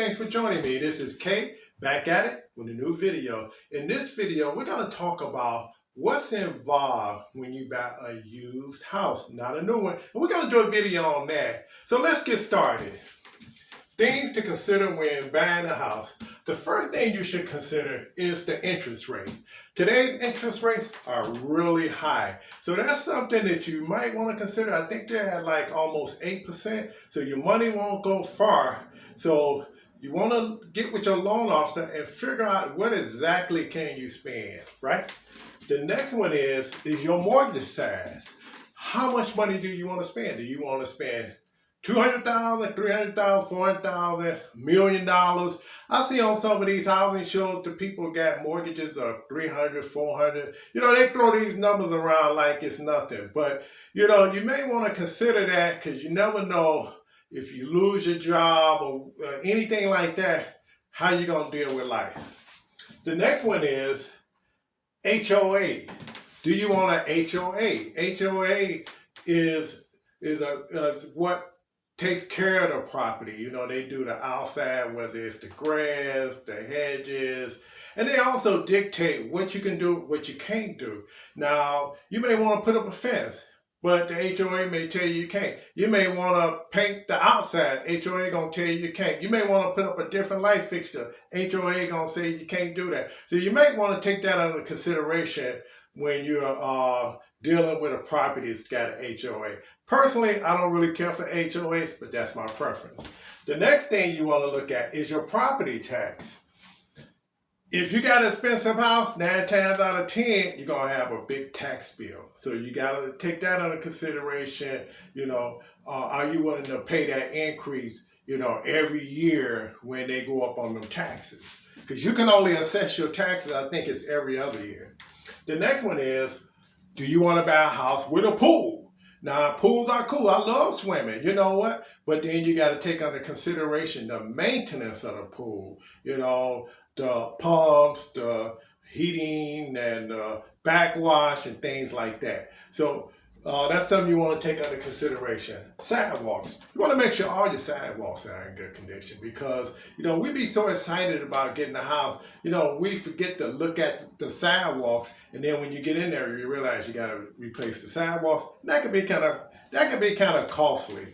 thanks for joining me. This is Kate back at it with a new video. In this video, we're going to talk about what's involved when you buy a used house, not a new one. And we're going to do a video on that. So let's get started. Things to consider when buying a house. The first thing you should consider is the interest rate. Today's interest rates are really high. So that's something that you might want to consider. I think they're at like almost 8%. So your money won't go far. So you want to get with your loan officer and figure out what exactly can you spend, right? The next one is your mortgage size. How much money do you want to spend? Do you want to spend $200,000, $300,000, $400,000, $1 million? I see on some of these housing shows the people got mortgages of $300,000, $400,000. You know, they throw these numbers around like it's nothing. But, you know, you may want to consider that because you never know if you lose your job or anything like that, how you going to deal with life. The next one is HOA. Do you want an HOA? HOA is what takes care of the property. You know, they do the outside, whether it's the grass, the hedges, and they also dictate what you can do, what you can't do. Now, you may want to put up a fence, but the HOA may tell you you can't. You may want to paint the outside. HOA going to tell you you can't. You may want to put up a different light fixture. HOA going to say you can't do that. So you may want to take that under consideration when you're dealing with a property that's got an HOA. Personally, I don't really care for HOAs, but that's my preference. The next thing you want to look at is your property tax. If you got an expensive house, 9 times out of 10, you're going to have a big tax bill. So you got to take that under consideration. You know, are you willing to pay that increase, you know, every year when they go up on them taxes? Because you can only assess your taxes, I think it's every other year. The next one is, do you want to buy a house with a pool? Now, pools are cool. I love swimming. You know what? But then you got to take under consideration the maintenance of the pool. You know, the pumps, the heating, and the backwash and things like that. So that's something you want to take under consideration. Sidewalks. You want to make sure all your sidewalks are in good condition because, you know, we be so excited about getting a house. You know, we forget to look at the sidewalks, and then when you get in there, you realize you got to replace the sidewalks. That could be kind of costly.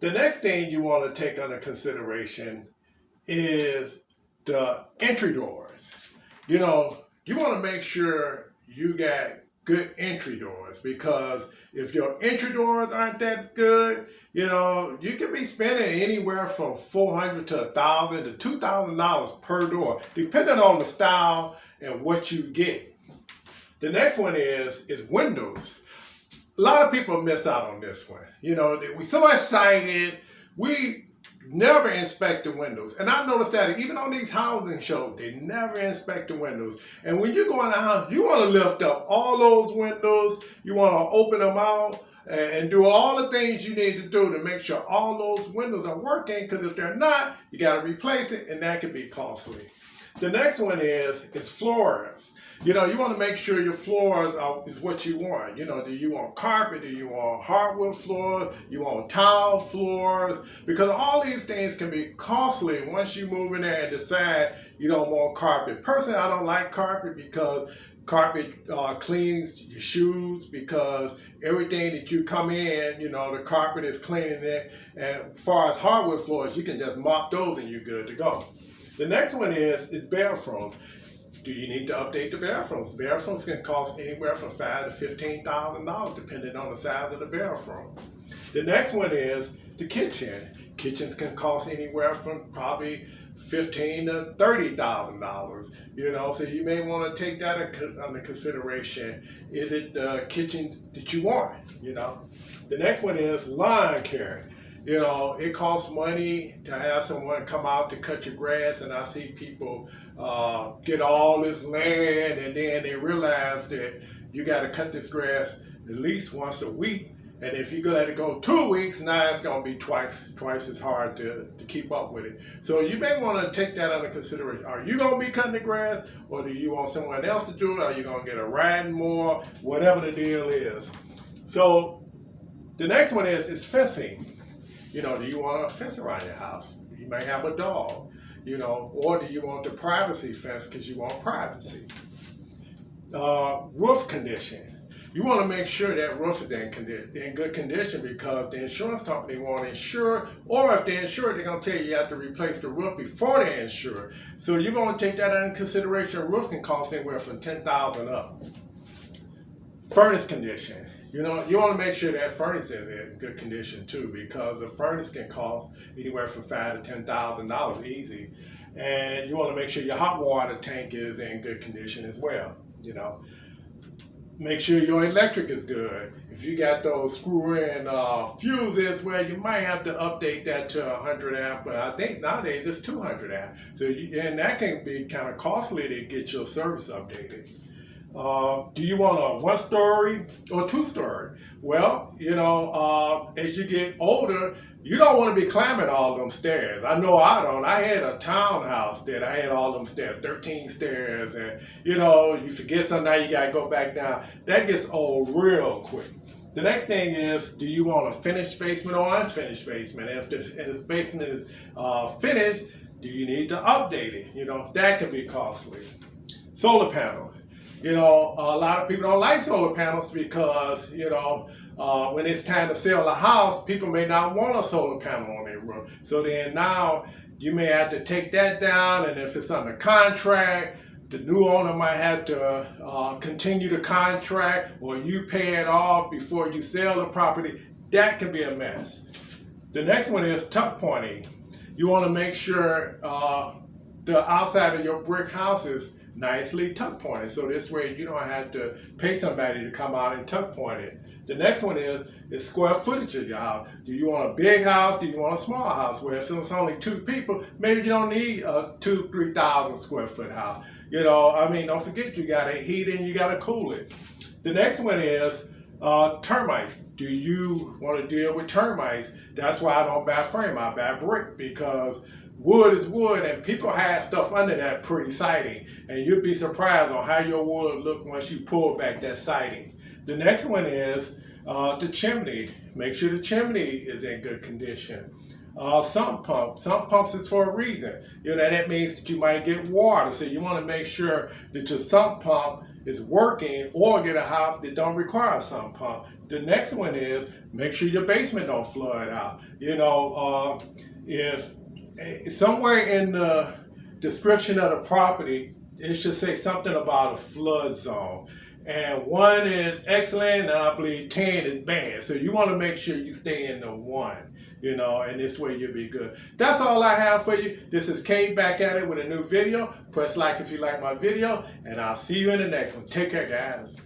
The next thing you want to take under consideration is the entry doors. You know, you want to make sure you got good entry doors because if your entry doors aren't that good, you know, you could be spending anywhere from $400 to $1,000 to $2,000 per door, depending on the style and what you get. The next one is windows. A lot of people miss out on this one. You know, we're so excited, we never inspect the windows. And I noticed that even on these housing shows, they never inspect the windows. And when you go in the house, you want to lift up all those windows. You want to open them out and do all the things you need to do to make sure all those windows are working. Because if they're not, you got to replace it, and that could be costly. The next one is floors. You know, you want to make sure your floors is what you want. You know, do you want carpet? Do you want hardwood floors? You want tile floors? Because all these things can be costly once you move in there and decide you don't want carpet. Personally, I don't like carpet because carpet cleans your shoes because everything that you come in, you know, the carpet is cleaning it. And as far as hardwood floors, you can just mop those and you're good to go. The next one is bathrooms. Do you need to update the bathrooms? Bathrooms can cost anywhere from $5,000 to $15,000 depending on the size of the bathroom. The next one is the kitchen. Kitchens can cost anywhere from probably $15,000 to $30,000. You know, so you may want to take that under consideration. Is it the kitchen that you want? You know. The next one is lawn care. You know, it costs money to have someone come out to cut your grass, and I see people get all this land, and then they realize that you got to cut this grass at least once a week. And if you let it go 2 weeks, now it's going to be twice as hard to keep up with it. So you may want to take that under consideration. Are you going to be cutting the grass, or do you want someone else to do it? Are you going to get a riding mower? Whatever the deal is. So the next one is fencing. You know, do you want a fence around your house? You may have a dog, or do you want the privacy fence because you want privacy? Roof condition. You want to make sure that roof is in good condition because the insurance company won't insure, or if they insure, they're going to tell you have to replace the roof before they insure. So you're going to take that into consideration. A roof can cost anywhere from $10,000 up. Furnace condition. You want to make sure that furnace is in good condition too, because the furnace can cost anywhere from $5,000 to $10,000 easy. And you want to make sure your hot water tank is in good condition as well. Make sure your electric is good. If you got those screw-in fuses, well, you might have to update that to 100 amp, but I think nowadays it's 200 amp. So and that can be kind of costly to get your service updated. Do you want a 1-story or 2-story? Well, as you get older, you don't want to be climbing all them stairs. I know I don't. I had a townhouse that I had all them stairs, 13 stairs, and you forget something, now you gotta go back down. That gets old real quick. The next thing is, do you want a finished basement or unfinished basement? If the basement is finished, do you need to update it? That can be costly. Solar panels. A lot of people don't like solar panels because, when it's time to sell a house, people may not want a solar panel on their roof. So then now you may have to take that down, and if it's under contract, the new owner might have to continue the contract, or you pay it off before you sell the property. That can be a mess. The next one is tuck pointing. You want to make sure the outside of your brick house is nicely tuck pointed, so this way you don't have to pay somebody to come out and tuck point it. The next one is square footage of your house. Do you want a big house? Do you want a small house? Well, if it's only 2 people, maybe you don't need a 2,000-3,000 square foot house. Don't forget you gotta heat it and you gotta cool it. The next one is termites. Do you want to deal with termites? That's why I don't buy frame, I buy brick, because wood is wood, and people have stuff under that pretty siding, and you'd be surprised on how your wood look once you pull back that siding. The next one is the chimney. Make sure the chimney is in good condition. Sump pump. Sump pumps is for a reason. That means that you might get water, so you want to make sure that your sump pump is working, or get a house that don't require a sump pump. The next one is make sure your basement don't flood out. If somewhere in the description of the property, it should say something about a flood zone. And 1 is excellent, and I believe 10 is bad. So you want to make sure you stay in the 1, and this way you'll be good. That's all I have for you. This is Kay back at it with a new video. Press like if you like my video, and I'll see you in the next one. Take care, guys.